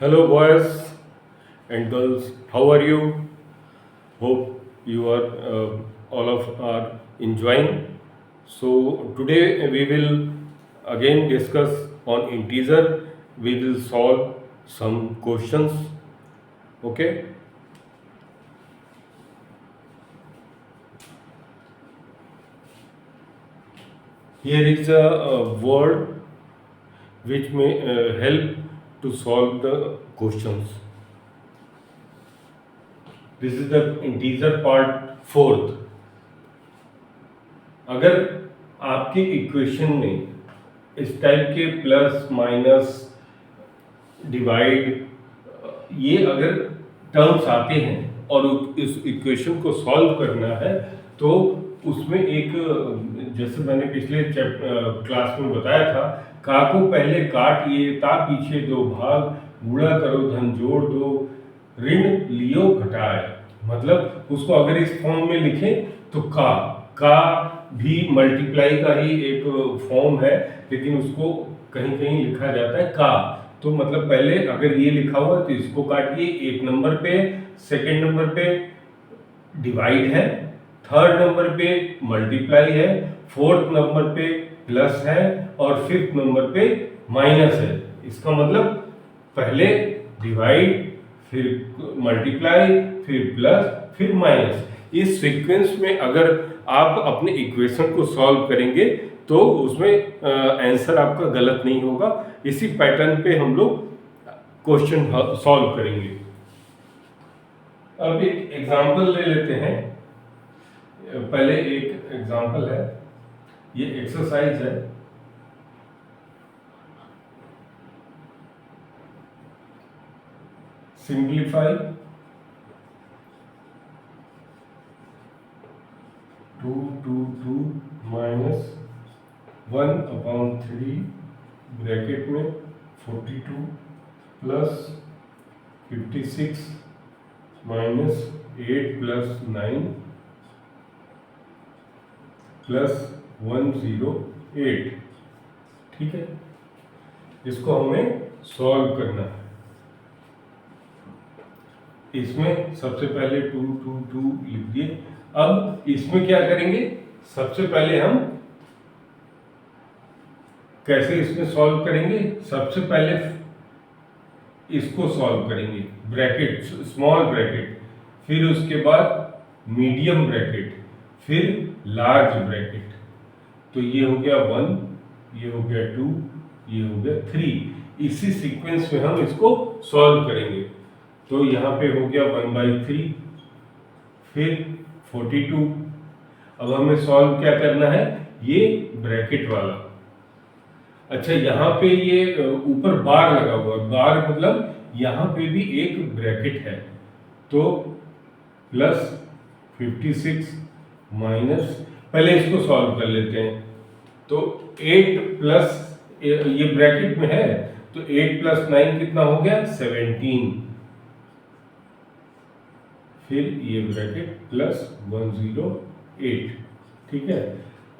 Hello, boys and girls. How are you? Hope you are all of are enjoying. So today we will again discuss on integer. We will solve some questions. Okay. Here is a word which may help to solve the questions. This is the integer part fourth. अगर आपके equation में इस type के plus minus divide ये अगर terms आते हैं और इस इक्वेशन को सॉल्व करना है तो उसमें एक जैसे मैंने पिछले क्लास में बताया था, का को पहले काटिए ता पीछे दो भाग गुणा करो धन जोड़ दो ऋण लियो घटाए। मतलब उसको अगर इस फॉर्म में लिखें तो का भी मल्टीप्लाई का ही एक फॉर्म है, लेकिन उसको कहीं कहीं लिखा जाता है का। तो मतलब पहले अगर ये लिखा हुआ है तो इसको काटिए, एक नंबर पे, सेकंड नंबर पे डिवाइड है, थर्ड नंबर पे मल्टीप्लाई है, फोर्थ नंबर पे प्लस है और फिफ्थ नंबर पे माइनस है। इसका मतलब पहले डिवाइड, फिर मल्टीप्लाई, फिर प्लस, फिर माइनस। इस सीक्वेंस में अगर आप अपने इक्वेशन को सॉल्व करेंगे तो उसमें आंसर आपका गलत नहीं होगा। इसी पैटर्न पे हम लोग क्वेश्चन सॉल्व करेंगे। अब एक एग्जांपल ले लेते हैं। पहले एक एग्जांपल है, ये एक्सरसाइज है। सिंप्लीफाई 2 माइनस 1/3 ब्रैकेट में 42 प्लस 56 माइनस 8 प्लस 9 प्लस 108। ठीक है, इसको हमें सॉल्व करना है। इसमें सबसे पहले 2 लिख दिए। अब इसमें क्या करेंगे, सबसे पहले हम कैसे इसमें सॉल्व करेंगे, सबसे पहले इसको सॉल्व करेंगे, ब्रैकेट स्मॉल ब्रैकेट, फिर उसके बाद मीडियम ब्रैकेट, फिर लार्ज ब्रैकेट। तो ये हो गया 1, ये हो गया 2, ये हो गया 3। इसी सीक्वेंस में हम इसको सॉल्व करेंगे। तो यहाँ पे हो गया 1/3, फिर 42। अब हमें सॉल्व क्या करना है, ये ब्रैकेट वाला। अच्छा, यहाँ पे ये ऊपर बार लगा हुआ है, बार मतलब यहाँ पे भी एक ब्रैकेट है। तो प्लस 56 माइनस, पहले इसको सॉल्व कर लेते हैं। तो 8 प्लस, ये ब्रैकेट में है तो 8 प्लस 9 कितना हो गया, 17। फिर ये ब्रैकेट प्लस 108। ठीक है,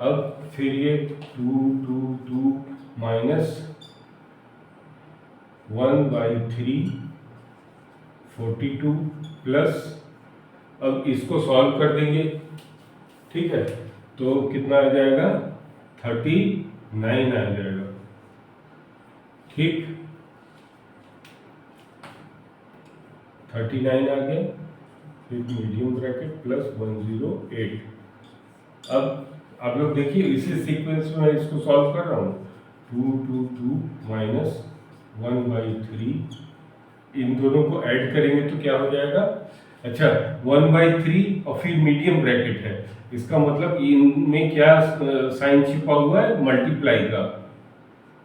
अब फिर ये 2 माइनस 1/3 42 प्लस, अब इसको सॉल्व कर देंगे। ठीक है, तो कितना आ जाएगा, 39 आ जाएगा। ठीक, 39 आ गया, फिर मीडियम ब्रैकेट प्लस 108। अब आप लोग देखिए, इसी सीक्वेंस में मैं इसको सॉल्व कर रहा हूँ। 2 माइनस 1/3, इन दोनों को ऐड करेंगे तो क्या हो जाएगा। अच्छा, 1/3 और फिर मीडियम ब्रैकेट है, इसका मतलब इनमें क्या साइन छिपा हुआ है, मल्टीप्लाई का।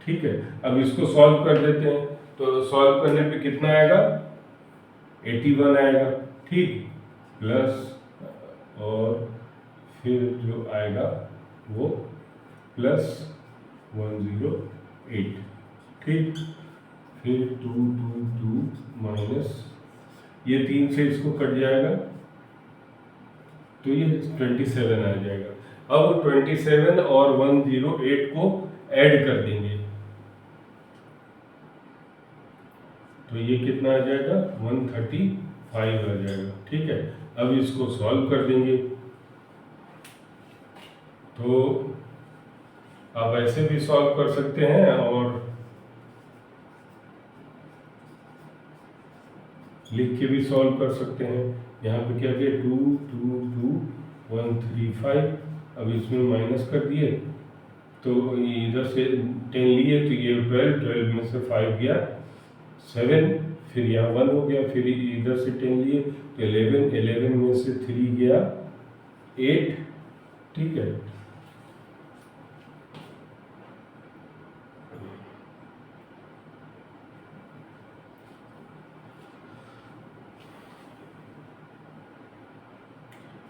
ठीक है, अब इसको सॉल्व कर देते हैं। तो सॉल्व करने पे कितना आएगा, 81 आएगा। ठीक, प्लस और फिर जो आएगा वो प्लस 108। ठीक, फिर 2 माइनस, ये 3 से इसको कट जाएगा तो ये 27 आ जाएगा। अब 27 और 108 को ऐड कर देंगे। तो ये कितना आ जाएगा 135 आ जाएगा। ठीक है, अब इसको सॉल्व कर देंगे। तो आप ऐसे भी सॉल्व कर सकते हैं और लिख के भी सॉल्व कर सकते हैं। यहाँ पे क्या किया 2 2 2 135, अब इसमें माइनस कर दिए तो इधर से 10 लिए तो ये 12, 12 में से 5 गया 7, फिर यहाँ 1 हो गया, फिर इधर से 10 लिए तो 11, 11 में से 3 गया 8। ठीक है,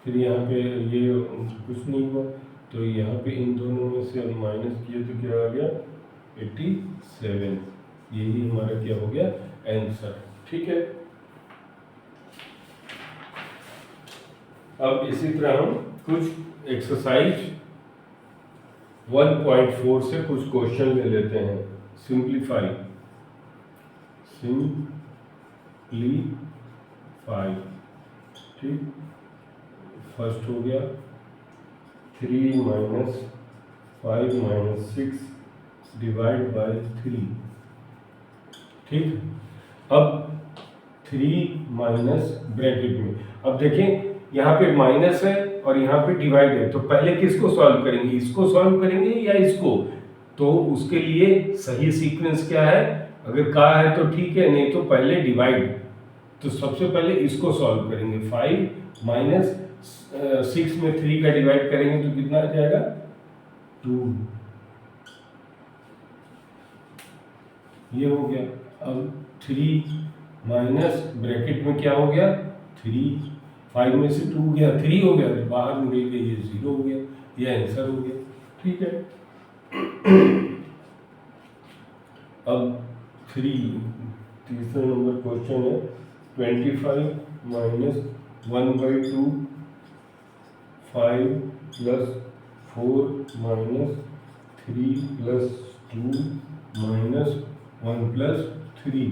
फिर यहाँ पे ये कुछ नहीं हुआ तो यहाँ पे इन दोनों में से हम माइनस किए तो क्या आ गया 87। यही हमारा क्या हो गया आंसर। ठीक है, अब इसी तरह हम कुछ एक्सरसाइज 1.4 से कुछ क्वेश्चन ले लेते हैं। सिंप्लीफाई ठीक, फर्स्ट हो गया 3 माइनस 5 माइनस 6 डिवाइड बाय 3। ठीक, अब 3 माइनस ब्रैकेट में, अब देखें यहाँ पे माइनस है और यहाँ पे डिवाइड है, तो पहले किसको सॉल्व करेंगे, इसको सॉल्व करेंगे या इसको। तो उसके लिए सही सीक्वेंस क्या है, अगर कहा है तो ठीक है, नहीं तो पहले डिवाइड। तो सबसे पहले इसको सॉल्व करेंगे। 5 माइनस 6 में 3 का डिवाइड करेंगे तो कितना आ जाएगा 2, ये हो गया। अब 3 माइनस ब्रैकेट में क्या हो गया 3, 5 में से 2 गया 3 हो गया, तो बाहर निकल गया, ये 0 हो गया, ये आंसर हो गया। ठीक है, अब तीसरा नंबर क्वेश्चन है 25 minus 1/2 5 plus 4 minus 3 plus 2 minus 1 plus 3।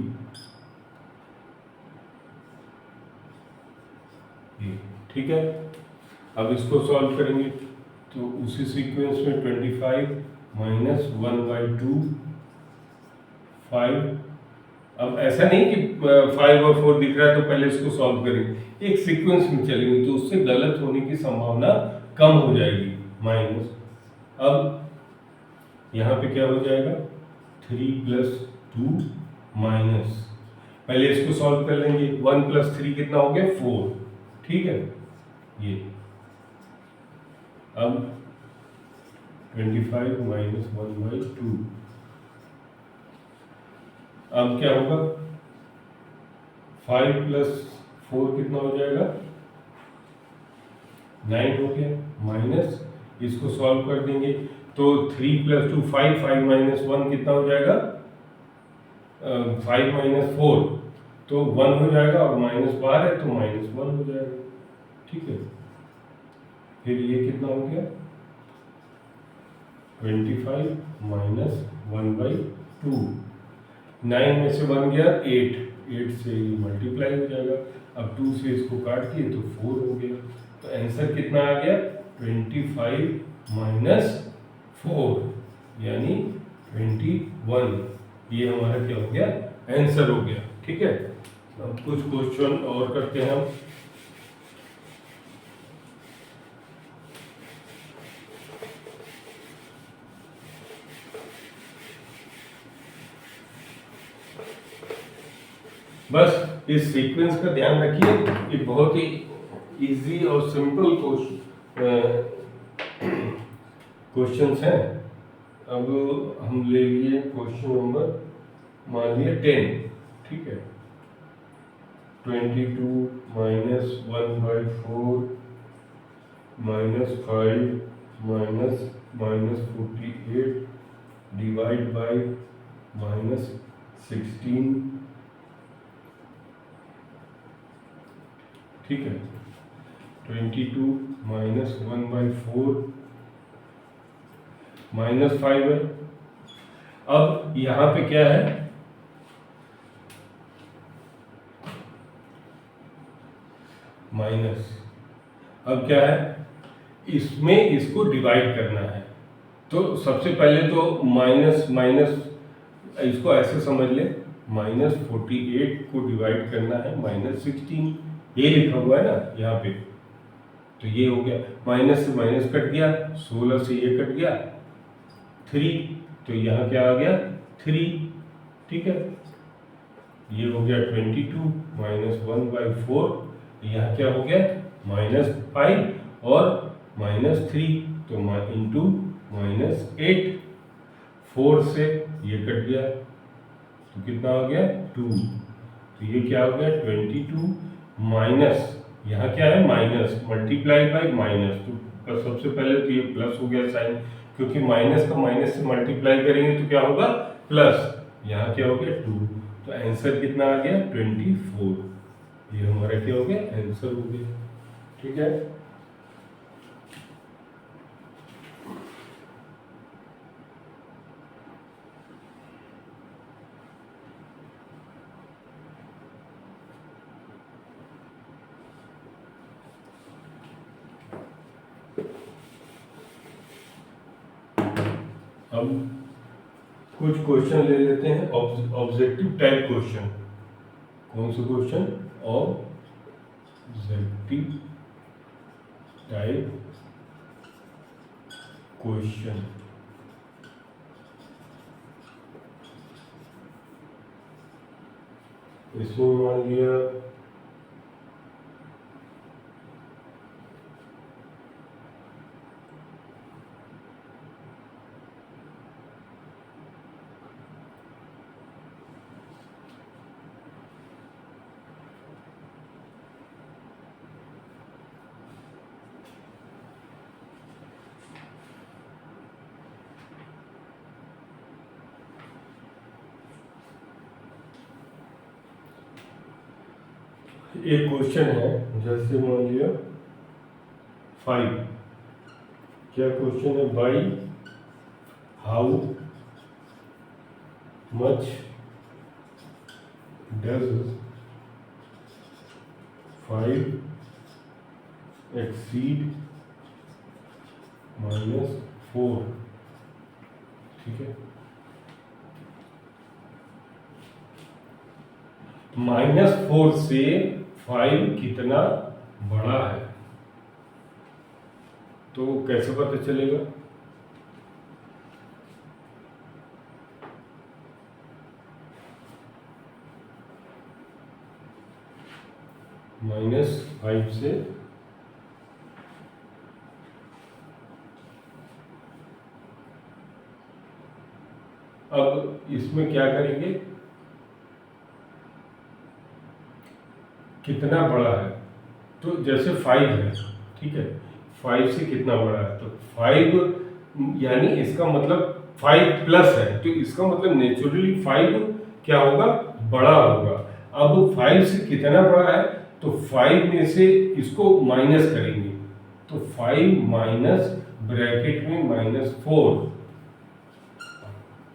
ठीक है, अब इसको सॉल्व करेंगे तो उसी सीक्वेंस में 25 माइनस 1/2 5। अब ऐसा नहीं कि 5 और 4 दिख रहा है तो पहले इसको सॉल्व करेंगे, एक सीक्वेंस में चलेंगे तो उससे गलत होने की संभावना कम हो जाएगी। माइनस, अब यहाँ पे क्या हो जाएगा 3 प्लस 2 माइनस, पहले इसको सॉल्व कर लेंगे। 1 प्लस 3 कितना हो गया 4। ठीक है, ये अब 25 माइनस 1/2, अब क्या होगा 5 प्लस 4 कितना हो जाएगा 9 हो गया, माइनस इसको सॉल्व कर देंगे तो 3 प्लस 2 5, 5 माइनस 1 कितना हो जाएगा 5 माइनस 4 तो 1 हो जाएगा, और माइनस बाहर है तो माइनस 1 हो जाएगा। ठीक है, फिर ये कितना हो गया 25 माइनस 1/2, 9 में से 1 गया 8, 8 से मल्टीप्लाई हो जाएगा। अब 2 से इसको काट दिए तो 4 हो गया, तो आंसर कितना आ गया 25 माइनस 4 यानी 21। ये हमारा क्या हो गया आंसर हो गया। ठीक है, अब कुछ क्वेश्चन और करते हैं हम। बस इस सीक्वेंस का ध्यान रखिए, ये बहुत ही इजी और सिंपल क्वेश्चंस हैं। अब हम ले लिए क्वेश्चन नंबर मान लिया 10। ठीक है, 22 minus 1/4 minus 5 minus 48 divide by -16। ठीक है, 22 माइनस 1/4 माइनस 5 है। अब यहाँ पे क्या है माइनस, अब क्या है, इसमें इसको डिवाइड करना है। तो सबसे पहले तो माइनस माइनस, इसको ऐसे समझ ले, -48 को डिवाइड करना है -16, ये लिखा हुआ है ना यहाँ पे, तो ये हो गया, माइनस से माइनस कट गया, 16 से ये कट गया 3, तो यहाँ क्या आ गया 3, ठीक है। ये हो गया 22 -1/4, यहाँ क्या हो गया -5 और -3, तो इंटू -8, 4 से ये कट गया तो कितना आ गया 2, तो ये क्या हो गया 22 माइनस, यहाँ क्या है माइनस, मल्टीप्लाई बाय माइनस, तो सबसे पहले तो ये प्लस हो गया साइन, क्योंकि माइनस का माइनस से मल्टीप्लाई करेंगे तो क्या होगा प्लस, यहाँ क्या हो गया 2, तो आंसर कितना आ गया 24, ये हमारा क्या हो गया आंसर हो गया, ठीक है। अब कुछ क्वेश्चन ले लेते हैं, ऑब्जेक्टिव टाइप क्वेश्चन। कौन सा क्वेश्चन, ऑब्जेक्टिव टाइप क्वेश्चन। इसमें मान लिया एक क्वेश्चन है, जैसे मान लिया 5, क्या क्वेश्चन है, by how much does 5 exceed -4, ठीक है। -4 से 5 कितना बड़ा है, तो कैसे पता चलेगा, -5 से अब इसमें क्या करेंगे, कितना बड़ा है, तो जैसे 5 है, ठीक है, 5 से कितना बड़ा है, तो 5 यानी इसका मतलब 5 प्लस है, तो इसका मतलब नेचुरली 5 क्या होगा बड़ा होगा। अब 5 से कितना बड़ा है, तो 5 में से इसको माइनस करेंगे, तो 5 माइनस ब्रैकेट में -4,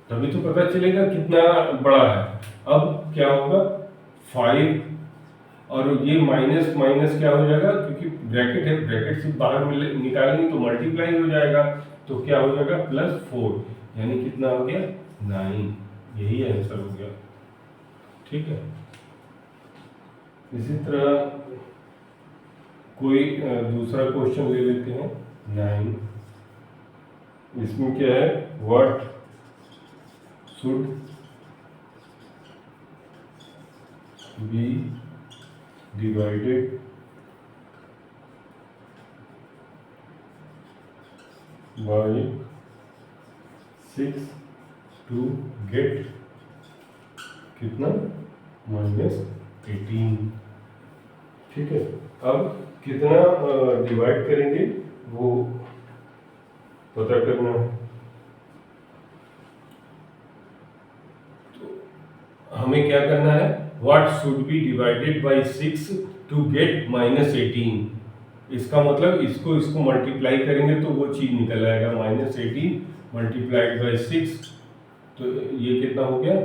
तभी तो पता चलेगा कितना बड़ा है। अब क्या होगा 5 और ये माइनस माइनस क्या हो जाएगा, क्योंकि ब्रैकेट है, ब्रैकेट से बाहर निकालेंगे तो मल्टीप्लाई हो जाएगा, तो क्या हो जाएगा +4, यानी कितना हो गया 9, यही आंसर हो गया, ठीक है। इसी तरह कोई दूसरा क्वेश्चन ले लेते हैं 9, इसमें क्या है, what should be divided by 6 to get कितना -18, ठीक है। अब कितना डिवाइड करेंगे वो पता करना है, तो हमें क्या करना है, what should be divided by 6 to get -18, इसका मतलब इसको मल्टीप्लाई करेंगे तो वो चीज निकल आएगा, -18 मल्टीप्लाइड बाय 6, तो ये कितना हो गया